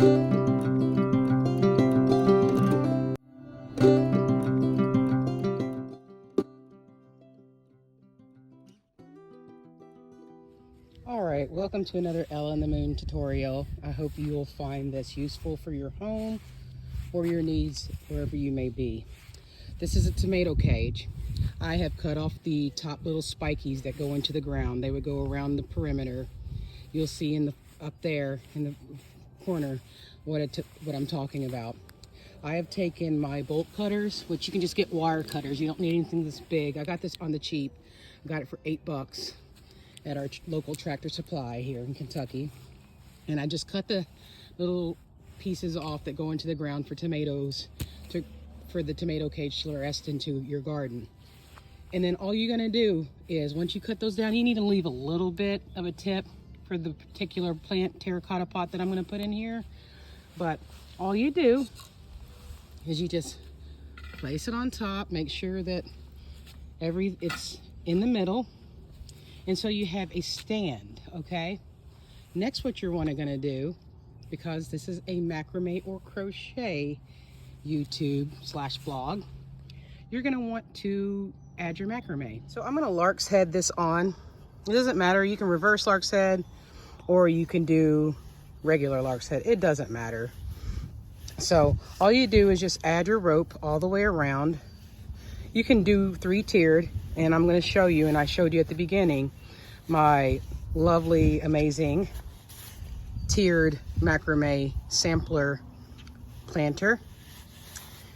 Alright, welcome to another Ella and the Moon tutorial. I hope you will find this useful for your home or your needs wherever you may be. This is a tomato cage. I have cut off the top little spikies that go into the ground. They would go around the perimeter. You'll see up there in the corner what I'm talking about. I have taken my bolt cutters, which you can just get wire cutters. You don't need anything this big. I got this on the cheap. I got it for $8 at our local Tractor Supply here in Kentucky. And I just cut the little pieces off that go into the ground for tomatoes, for the tomato cage to rest into your garden. And then all you're gonna do is, once you cut those down, you need to leave a little bit of a tip for the particular plant terracotta pot that I'm gonna put in here. But all you do is you just place it on top, make sure that it's in the middle. And so you have a stand, okay? Next, what you're gonna do, because this is a macrame or crochet YouTube/blog, you're gonna want to add your macrame. So I'm gonna lark's head this on. It doesn't matter, you can reverse lark's head or you can do regular lark's head. It doesn't matter. So all you do is just add your rope all the way around. You can do 3-tiered, and I'm going to show you, and I showed you at the beginning, my lovely, amazing tiered macrame sampler planter.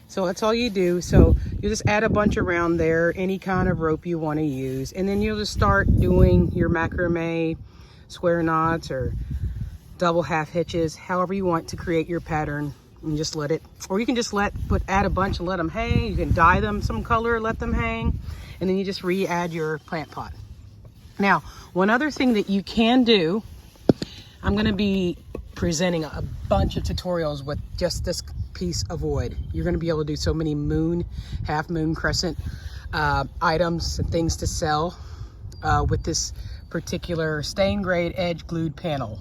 So that's all you do. So you just add a bunch around there, any kind of rope you want to use, and then you'll just start doing your macrame square knots or double half hitches, however you want to create your pattern. And just let it, or you can just add a bunch and let them hang. You can dye them some color, let them hang, and then you just re-add your plant pot. Now, one other thing that you can do, I'm going to be presenting a bunch of tutorials with just this piece of wood. You're going to be able to do so many moon, half moon, crescent items and things to sell with this particular stain grade edge glued panel.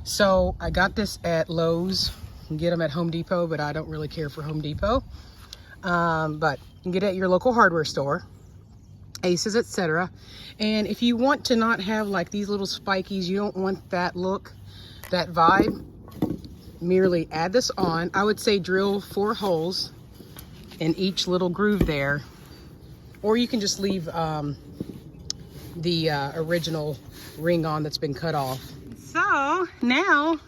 So I got this at Lowe's. You can get them at Home Depot, but I don't really care for Home Depot. But you can get it at your local hardware store, Aces, etc. And if you want to not have like these little spikies, you don't want that look, that vibe, merely add this on. I would say drill 4 holes in each little groove there, or you can just leave the original ring on that's been cut off. So now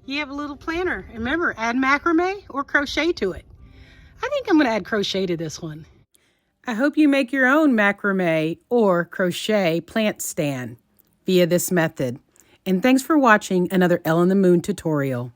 you have a little planter. Remember, add macrame or crochet to it. I think I'm going to add crochet to this one. I hope you make your own macrame or crochet plant stand via this method. And thanks for watching another Ella and the Moon tutorial.